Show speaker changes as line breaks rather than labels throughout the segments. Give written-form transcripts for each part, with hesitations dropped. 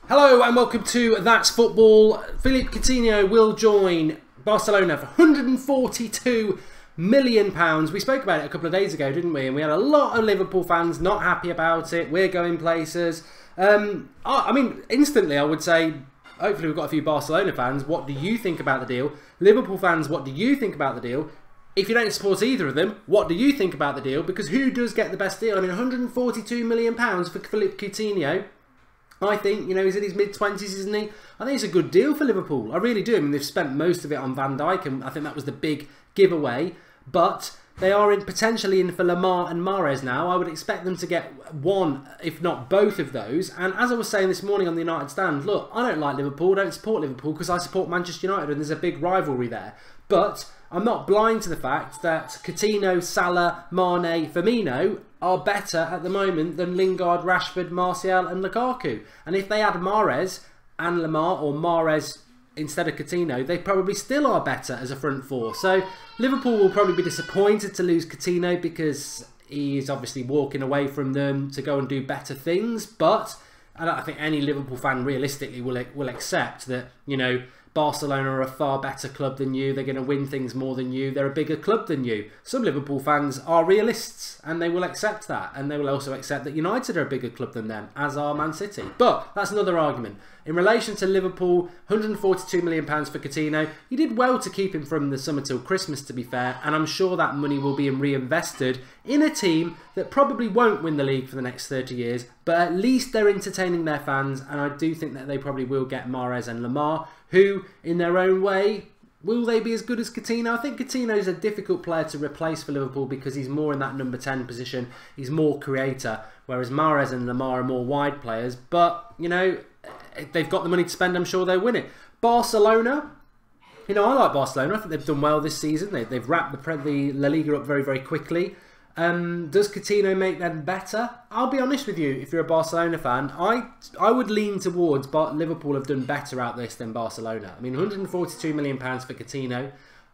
Hello and welcome to That's Football. Philippe Coutinho will join Barcelona for £142 million. We spoke about it a couple of days ago, didn't we? And we had a lot of Liverpool fans not happy about it. We're going places. I mean, instantly I would say, hopefully we've got a few Barcelona fans. What do you think about the deal? Liverpool fans, what do you think about the deal? If you don't support either of them, what do you think about the deal? Because who does get the best deal? I mean, £142 million for Philippe Coutinho. I think, you know, he's in his mid-20s, isn't he? I think it's a good deal for Liverpool. I really do. I mean, they've spent most of it on Van Dijk, and I think that was the big giveaway. But they are potentially in for Lamar and Mahrez now. I would expect them to get one, if not both of those. And as I was saying this morning on the United stand, look, I don't like Liverpool, don't support Liverpool because I support Manchester United and there's a big rivalry there. But I'm not blind to the fact that Coutinho, Salah, Mane, Firmino are better at the moment than Lingard, Rashford, Martial and Lukaku. And if they add Mahrez and Lamar, or Mahrez instead of Coutinho, they probably still are better as a front four. So Liverpool will probably be disappointed to lose Coutinho because he is obviously walking away from them to go and do better things. But I think any Liverpool fan realistically will accept that, you know, Barcelona are a far better club than you. They're going to win things more than you. They're a bigger club than you. Some Liverpool fans are realists and they will accept that. And they will also accept that United are a bigger club than them, as are Man City. But that's another argument. In relation to Liverpool, £142 million for Coutinho. He did well to keep him from the summer till Christmas, to be fair. And I'm sure that money will be reinvested in a team that probably won't win the league for the next 30 years. But at least they're entertaining their fans. And I do think that they probably will get Mahrez and Lamar, who, in their own way, will they be as good as Coutinho? I think Coutinho is a difficult player to replace for Liverpool because he's more in that number 10 position. He's more creator, whereas Mahrez and Lamar are more wide players. But, you know, if they've got the money to spend, I'm sure they'll win it. Barcelona, you know, I like Barcelona. I think they've done well this season. They've wrapped the La Liga up very, very quickly. Does Coutinho make them better? I'll be honest with you, if you're a Barcelona fan, I would lean towards Liverpool have done better out this than Barcelona. I mean, £142 million for Coutinho.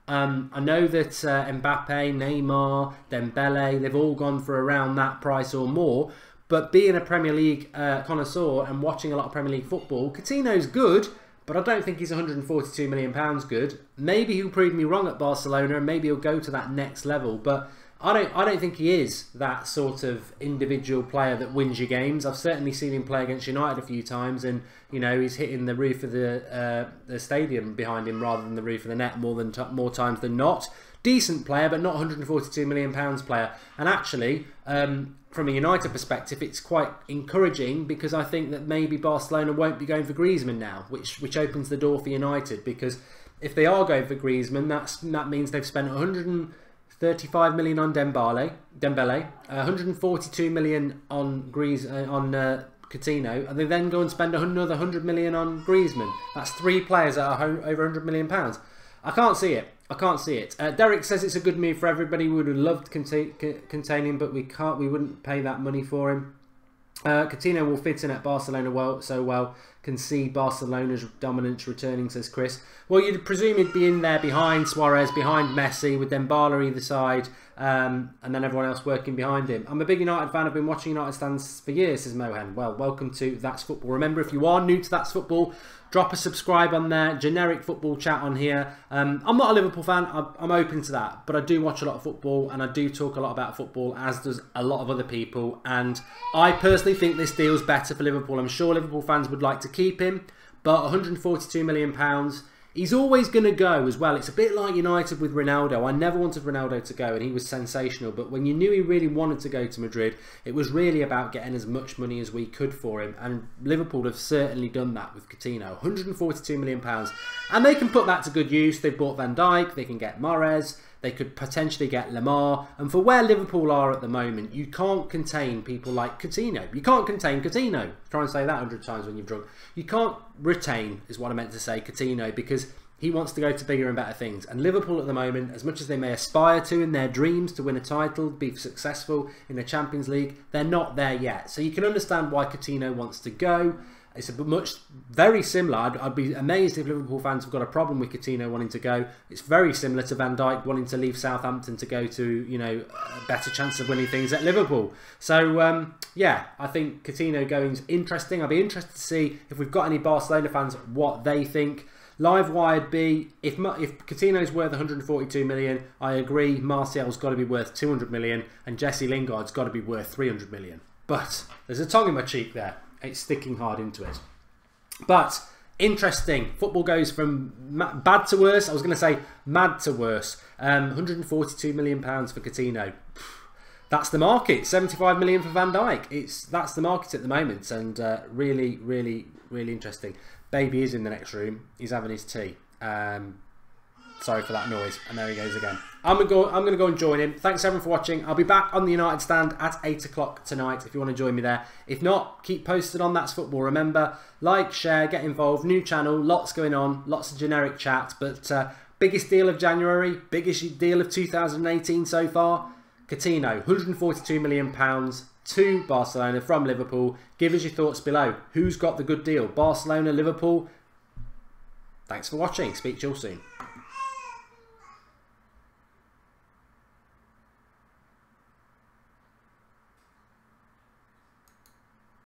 I know that Mbappe, Neymar, Dembele, they've all gone for around that price or more. But being a Premier League connoisseur and watching a lot of Premier League football, Coutinho's good, but I don't think he's £142 million good. Maybe he'll prove me wrong at Barcelona and maybe he'll go to that next level. But I don't think he is that sort of individual player that wins your games. I've certainly seen him play against United a few times, and you know he's hitting the roof of the stadium behind him rather than the roof of the net more times than not. Decent player, but not £142 million player. And actually, from a United perspective, it's quite encouraging because I think that maybe Barcelona won't be going for Griezmann now, which opens the door for United. Because if they are going for Griezmann, that means they've spent 135 million on Dembele, 142 million on Coutinho, and they then go and spend another 100 million on Griezmann. That's three players that are over £100 million. I can't see it. I can't see it. Derek says it's a good move for everybody. We would have loved to contain him, but we can't. We wouldn't pay that money for him. Coutinho will fit in at Barcelona so well. Can see Barcelona's dominance returning, says Chris. Well, you'd presume he'd be in there behind Suarez, behind Messi, with Dembele either side, and then everyone else working behind him. I'm a big United fan. I've been watching United stands for years, says Mohan. Well, welcome to That's Football. Remember, if you are new to That's Football, drop a subscribe on there. Generic football chat on here. I'm not a Liverpool fan. I'm open to that. But I do watch a lot of football and I do talk a lot about football, as does a lot of other people. And I personally think this deal's better for Liverpool. I'm sure Liverpool fans would like to keep him. But £142 million, he's always going to go as well. It's a bit like United with Ronaldo. I never wanted Ronaldo to go and he was sensational. But when you knew he really wanted to go to Madrid, it was really about getting as much money as we could for him. And Liverpool have certainly done that with Coutinho. £142 million. And they can put that to good use. They've bought Van Dijk. They can get Mahrez. They could potentially get Lamar. And for where Liverpool are at the moment, you can't contain people like Coutinho. You can't contain Coutinho. Try and say that 100 times when you've drunk. You can't retain, is what I meant to say, Coutinho, because he wants to go to bigger and better things. And Liverpool at the moment, as much as they may aspire to in their dreams to win a title, be successful in the Champions League, they're not there yet. So you can understand why Coutinho wants to go. It's very similar. I'd be amazed if Liverpool fans have got a problem with Coutinho wanting to go. It's very similar to Van Dijk wanting to leave Southampton to go to, you know, a better chance of winning things at Liverpool. So, yeah, I think Coutinho going's interesting. I'll be interested to see if we've got any Barcelona fans, what they think. Live Wired B, if Coutinho's worth 142 million, I agree, Martial's got to be worth 200 million and Jesse Lingard's got to be worth 300 million. But there's a tongue in my cheek there. It's sticking hard into it. But interesting. Football goes from bad to worse. I was going to say mad to worse. 142 million pounds for Coutinho. That's the market. 75 million for Van Dijk. That's the market at the moment, and really, really, really interesting. Baby is in the next room. He's having his tea. Sorry for that noise. And there he goes again. I'm gonna go and join him. Thanks everyone for watching. I'll be back on the United stand at 8 o'clock tonight if you want to join me there. If not, keep posted on That's Football. Remember, like, share, get involved. New channel, lots going on, lots of generic chat. But biggest deal of January, biggest deal of 2018 so far. Coutinho, 142 million pounds to Barcelona from Liverpool. Give us your thoughts below. Who's got the good deal? Barcelona, Liverpool? Thanks for watching. Speak to you all soon.